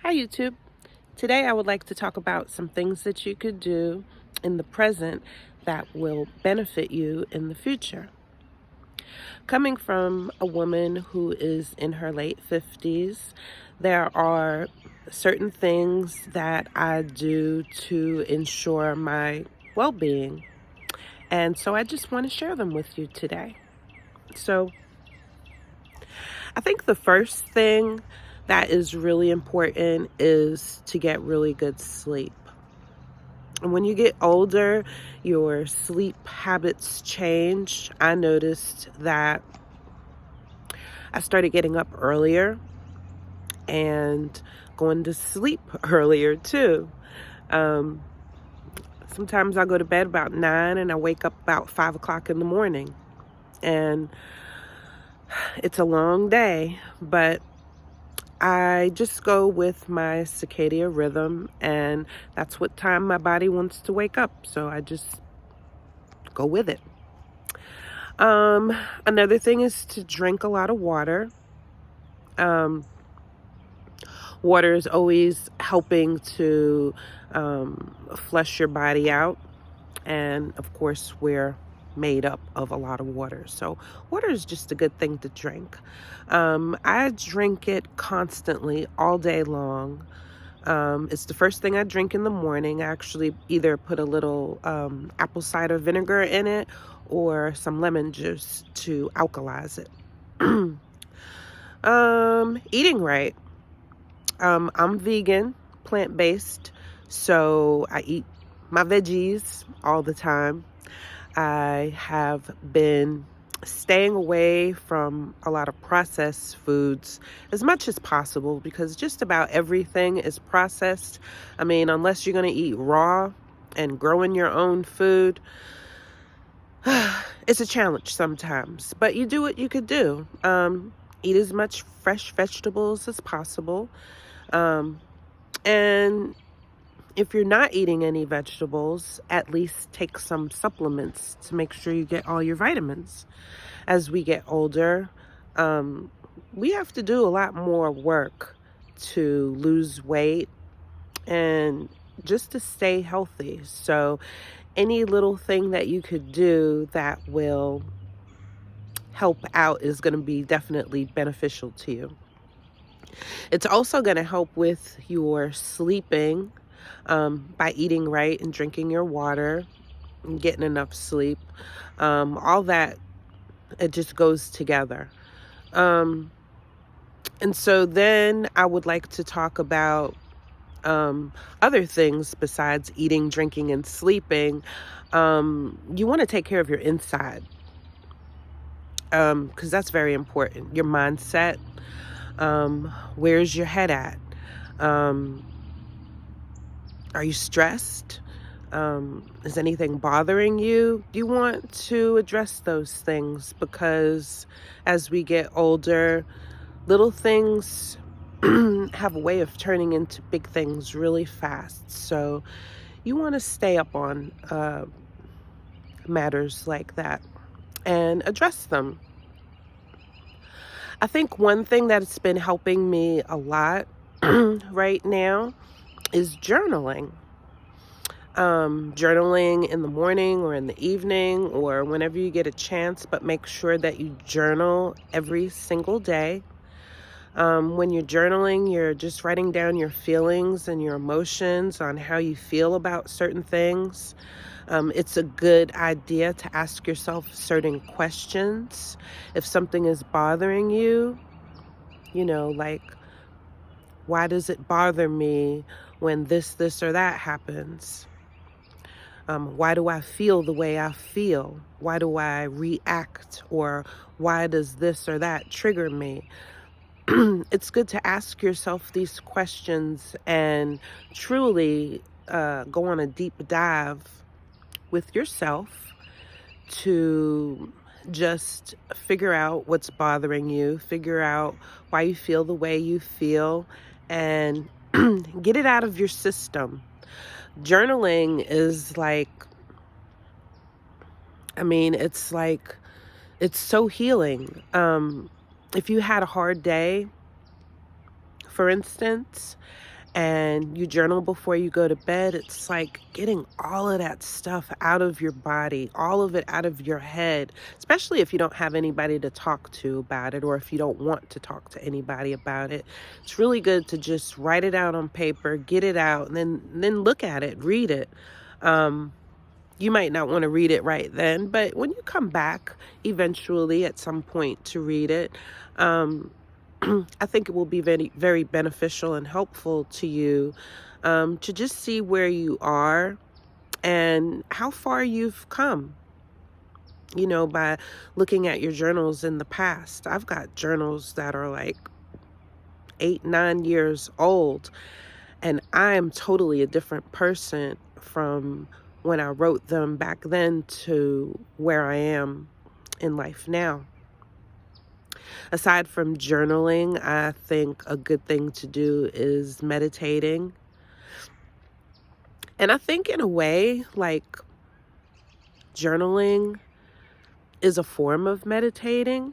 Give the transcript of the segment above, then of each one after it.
Hi YouTube. Today I would like to talk about some things that you could do in the present that will benefit you in the future. Coming from a woman who is in her late 50s, there are certain things that I do to ensure my well-being. And so I just want to share them with you today. So I think the first thing that is really important is to get really good sleep. And when you get older, your sleep habits change. I noticed that I started getting up earlier and going to sleep earlier too. Um, Sometimes I go to bed about 9 and I wake up about 5 o'clock in the morning. And it's a long day, but I just go with my circadian rhythm, and that's what time my body wants to wake up. So I just go with it. Another thing is to drink a lot of water. Um, Water is always helping to flush your body out. And of course, we're made up of a lot of water. So water is just a good thing to drink. I drink it constantly all day long. It's the first thing I drink in the morning. I actually either put a little apple cider vinegar in it or some lemon juice to alkalize it. Eating right. I'm vegan, plant-based, so I eat my veggies all the time. I have been staying away from a lot of processed foods as much as possible because just about everything is processed. I mean, unless you're going to eat raw and growing your own food, it's a challenge sometimes, but you do what you could do. Eat as much fresh vegetables as possible. Um, and if you're not eating any vegetables, at least take some supplements to make sure you get all your vitamins. As we get older, um, we have to do a lot more work to lose weight and just to stay healthy. So any little thing that you could do that will help out is going to be definitely beneficial to you. It's also going to help with your sleeping by eating right and drinking your water and getting enough sleep. All that, it just goes together. Um, and so then I would like to talk about other things besides eating, drinking, and sleeping. You want to take care of your inside because that's very important. Your mindset. Where's your head at? Um, are you stressed? Is anything bothering you? You want to address those things because as we get older, little things have a way of turning into big things really fast. So you want to stay up on matters like that and address them. I think one thing that's been helping me a lot right now is journaling. Journaling in the morning or in the evening or whenever you get a chance, but make sure that you journal every single day. When you're journaling, you're just writing down your feelings and your emotions on how you feel about certain things. It's a good idea to ask yourself certain questions. If something is bothering you, like, why does it bother me when this, or that happens? Why do I feel the way I feel? Why do I react? Or why does this or that trigger me? It's good to ask yourself these questions and truly go on a deep dive with yourself to just figure out what's bothering you, figure out why you feel the way you feel, and get it out of your system. Journaling is it's so healing. If you had a hard day, for instance, and you journal before you go to bed, it's like getting all of that stuff out of your body, all of it out of your head, especially if you don't have anybody to talk to about it, or if you don't want to talk to anybody about it. It's really good to just write it out on paper, get it out, and then look at it, read it. You might not want to read it right then, but when you come back eventually at some point to read it, I think it will be very, very beneficial and helpful to you, to just see where you are and how far you've come, by looking at your journals in the past. I've got journals that are like 8, 9 years old, and I am totally a different person from when I wrote them back then to where I am in life now. Aside from journaling, I think a good thing to do is meditating. And I think in a way, like, journaling is a form of meditating.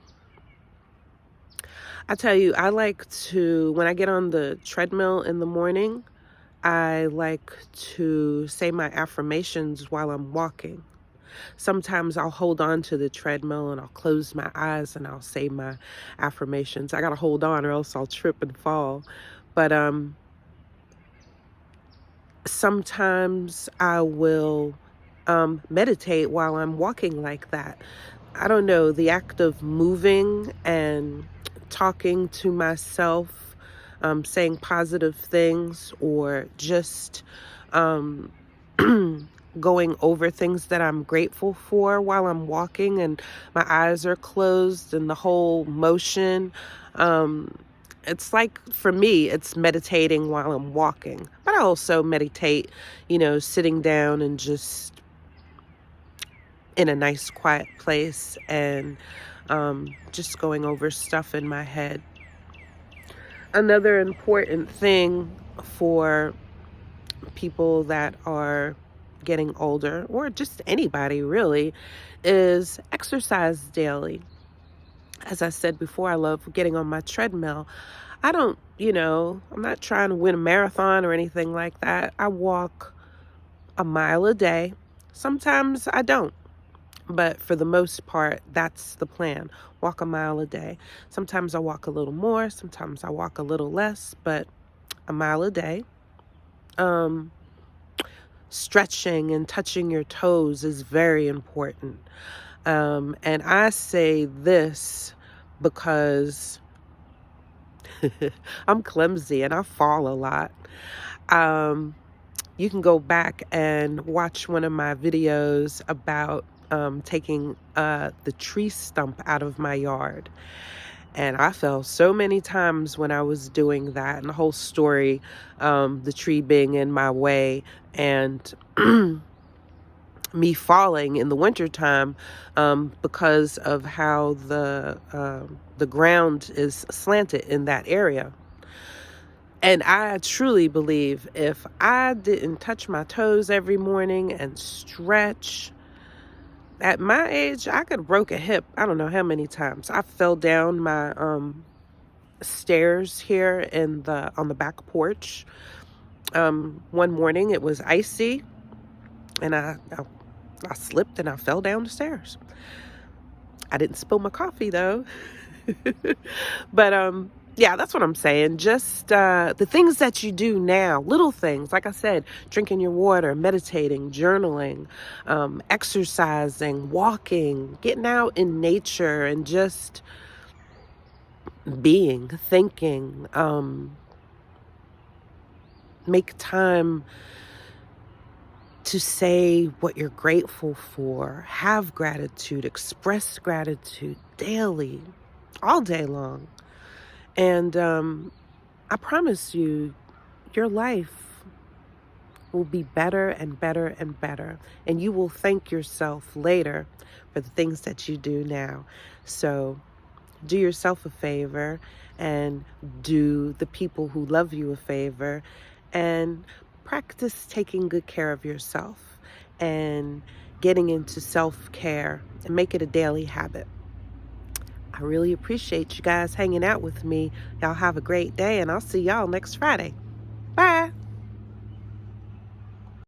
I tell you, I like to, when I get on the treadmill in the morning, I like to say my affirmations while I'm walking. Sometimes I'll hold on to the treadmill and I'll close my eyes and I'll say my affirmations. I got to hold on or else I'll trip and fall. But sometimes I will meditate while I'm walking like that. I don't know, the act of moving and talking to myself, saying positive things, or just going over things that I'm grateful for while I'm walking and my eyes are closed, and the whole motion. It's like, for me, it's meditating while I'm walking. But I also meditate, sitting down and just in a nice quiet place and just going over stuff in my head. Another important thing for people that are getting older, or just anybody really, is exercise daily. As I said before, I love getting on my treadmill. I don't, I'm not trying to win a marathon or anything like that. I walk a mile a day. Sometimes I don't, but for the most part, that's the plan. Walk a mile a day. Sometimes I walk a little more, sometimes I walk a little less, but a mile a day. Stretching and touching your toes is very important. And I say this because I'm clumsy and I fall a lot. You can go back and watch one of my videos about taking the tree stump out of my yard. And I fell so many times when I was doing that, and the whole story, the tree being in my way, and me falling in the wintertime because of how the ground is slanted in that area. And I truly believe if I didn't touch my toes every morning and stretch, at my age, I could have broke a hip. I don't know how many times. I fell down my stairs here on the back porch. One morning it was icy, and I slipped and I fell down the stairs. I didn't spill my coffee though. But yeah, that's what I'm saying. Just the things that you do now, little things, like I said, drinking your water, meditating, journaling, exercising, walking, getting out in nature, and just being, thinking, make time to say what you're grateful for, have gratitude, express gratitude daily, all day long. And I promise you, your life will be better and better and better. And you will thank yourself later for the things that you do now. So do yourself a favor and do the people who love you a favor, and practice taking good care of yourself and getting into self-care, and make it a daily habit. I really appreciate you guys hanging out with me. Y'all have a great day, and I'll see y'all next Friday.